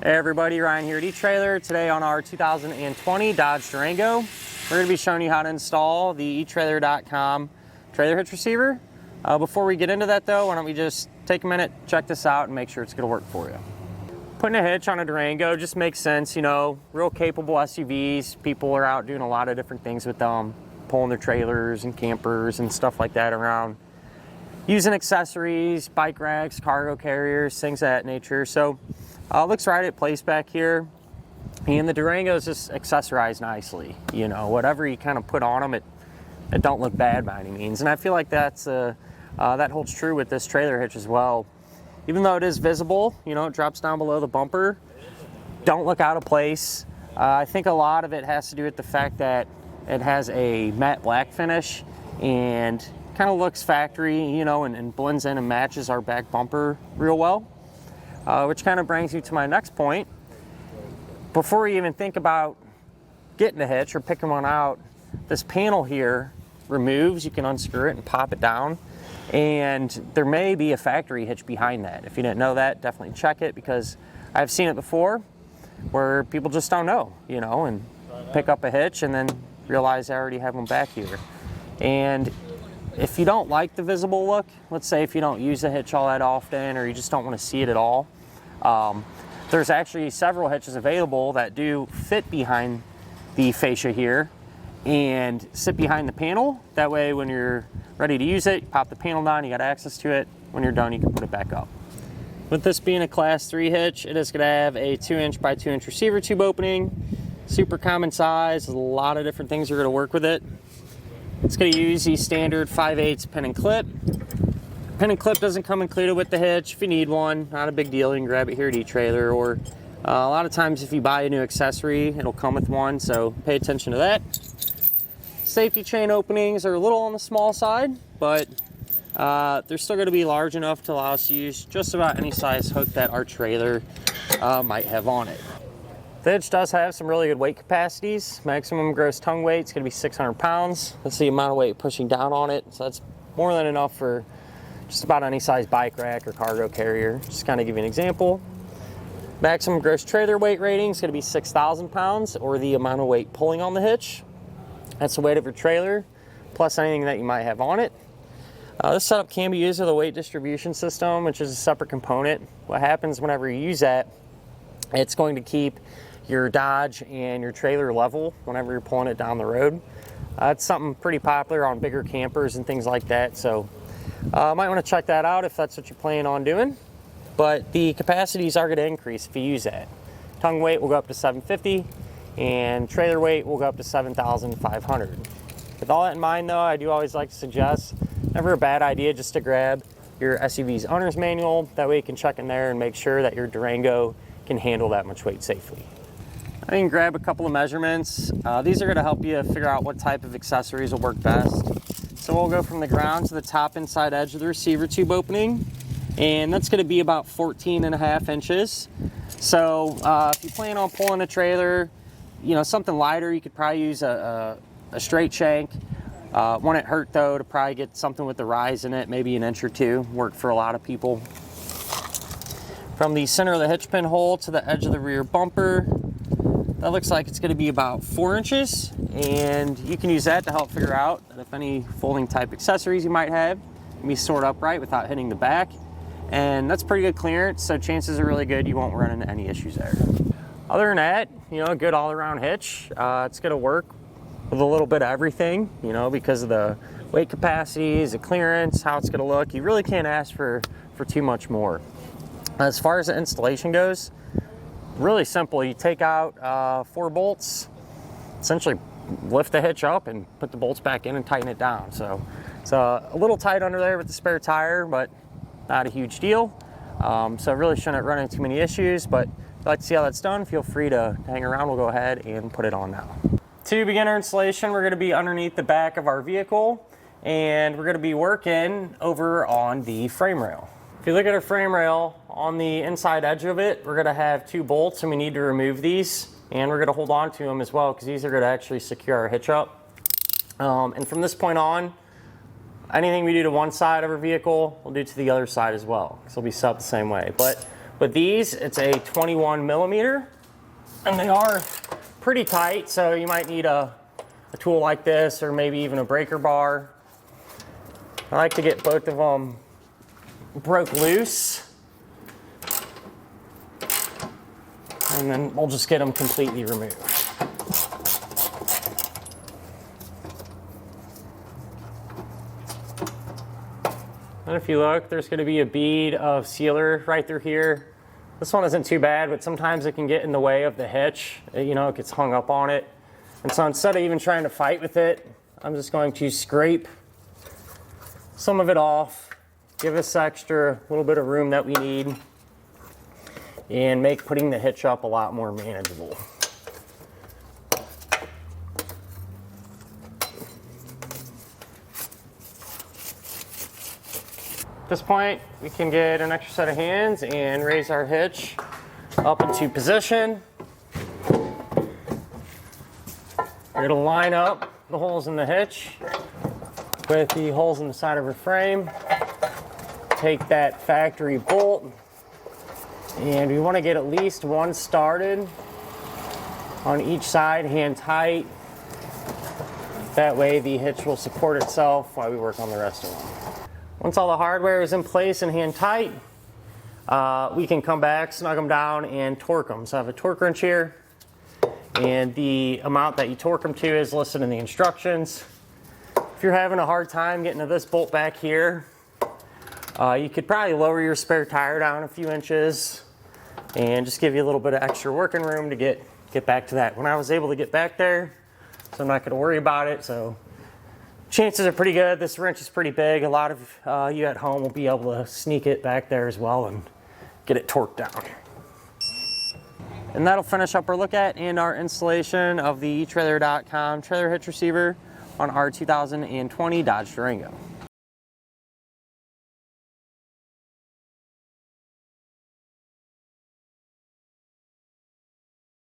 Hey everybody, Ryan here at eTrailer. Today on our 2020 Dodge Durango, we're going to be showing you how to install the etrailer.com trailer hitch receiver. Before we get into that though, why don't we just take a minute, check this out, and make sure it's going to work for you. Putting a hitch on a Durango just makes sense, you know, real capable SUVs. People are out doing a lot of different things with them, pulling their trailers and campers and stuff like that around, using accessories, bike racks, cargo carriers, things of that nature. So looks right at place back here, and the Durango is just accessorized nicely. You know, whatever you kind of put on them, it don't look bad by any means. And I feel like that holds true with this trailer hitch as well. Even though it is visible, you know, it drops down below the bumper, don't look out of place. I think a lot of it has to do with the fact that it has a matte black finish and kind of looks factory, you know, and blends in and matches our back bumper real well. Which kind of brings you to my next point. Before you even think about getting a hitch or picking one out, this panel here removes. You can unscrew it and pop it down, and there may be a factory hitch behind that. If you didn't know that, definitely check it, because I've seen it before where people just don't know, you know, and pick up a hitch and then realize I already have one back here. And if you don't like the visible look, let's say if you don't use a hitch all that often, or you just don't want to see it at all, there's actually several hitches available that do fit behind the fascia here and sit behind the panel. That way when you're ready to use it, you pop the panel down, you got access to it. When you're done, you can put it back up. With this being a class 3 hitch, it is going to have a 2" by 2" receiver tube opening, super common size. A lot of different things are going to work with it. It's going to use the standard 5/8 pin and clip. Pin and clip doesn't come included with the hitch. If you need one, not a big deal. You can grab it here at eTrailer, or a lot of times if you buy a new accessory, it'll come with one, so pay attention to that. Safety chain openings are a little on the small side, but they're still going to be large enough to allow us to use just about any size hook that our trailer might have on it. The hitch does have some really good weight capacities. Maximum gross tongue weight is going to be 600 pounds. That's the amount of weight pushing down on it. So that's more than enough for just about any size bike rack or cargo carrier. Just kind of give you an example. Maximum gross trailer weight rating is going to be 6,000 pounds, or the amount of weight pulling on the hitch. That's the weight of your trailer, plus anything that you might have on it. This setup can be used with a weight distribution system, which is a separate component. What happens whenever you use that, it's going to keep your Dodge and your trailer level whenever you're pulling it down the road. It's something pretty popular on bigger campers and things like that, so might want to check that out if that's what you plan on doing. But the capacities are going to increase if you use that. Tongue weight will go up to 750, and trailer weight will go up to 7,500. With all that in mind though, I do always like to suggest, never a bad idea just to grab your SUV's owner's manual. That way you can check in there and make sure that your Durango can handle that much weight safely. I can grab a couple of measurements. These are going to help you figure out what type of accessories will work best. So we'll go from the ground to the top inside edge of the receiver tube opening, and that's going to be about 14.5 inches. So if you plan on pulling a trailer, you know, something lighter, you could probably use a straight shank. Won't it hurt though to probably get something with the rise in it, maybe an inch or two, work for a lot of people. From the center of the hitch pin hole to the edge of the rear bumper, that looks like it's going to be about 4 inches, and you can use that to help figure out that if any folding type accessories you might have can be stored upright without hitting the back. And that's pretty good clearance, so chances are really good you won't run into any issues there. Other than that, you know, a good all-around hitch. It's going to work with a little bit of everything, you know, because of the weight capacities, the clearance, how it's going to look. You really can't ask for too much more. As far as the installation goes, really simple. You take out 4 bolts, essentially lift the hitch up and put the bolts back in and tighten it down. So it's a little tight under there with the spare tire, but not a huge deal. So really shouldn't run into too many issues, but if you'd like to see how that's done, feel free to hang around. We'll go ahead and put it on now. To begin our installation, we're going to be underneath the back of our vehicle, and we're going to be working over on the frame rail. If you look at our frame rail, on the inside edge of it, we're going to have 2 bolts, and we need to remove these, and we're going to hold on to them as well, because these are going to actually secure our hitch up. And from this point on, anything we do to one side of our vehicle, we'll do to the other side as well, because it'll be set up the same way. But With these, it's a 21 millimeter, and they are pretty tight, so you might need a tool like this, or maybe even a breaker bar. I like to get both of them broke loose, and then we'll just get them completely removed. And if you look, there's going to be a bead of sealer right through here. This one isn't too bad, but sometimes it can get in the way of the hitch. You know, it gets hung up on it. And so instead of even trying to fight with it, I'm just going to scrape some of it off, give us extra little bit of room that we need, and make putting the hitch up a lot more manageable. At this point, we can get an extra set of hands and raise our hitch up into position. We're going to line up the holes in the hitch with the holes in the side of her frame. Take that factory bolt, and we want to get at least one started on each side, hand tight. That way the hitch will support itself while we work on the rest of them. Once all the hardware is in place and hand tight, we can come back, snug them down, and torque them. So I have a torque wrench here, and the amount that you torque them to is listed in the instructions. If you're having a hard time getting to this bolt back here, you could probably lower your spare tire down a few inches and just give you a little bit of extra working room to get back to that. When I was able to get back there, so I'm not going to worry about it. So chances are pretty good. This wrench is pretty big. A lot of you at home will be able to sneak it back there as well and get it torqued down. And that'll finish up our look at and our installation of the etrailer.com trailer hitch receiver on our 2020 Dodge Durango.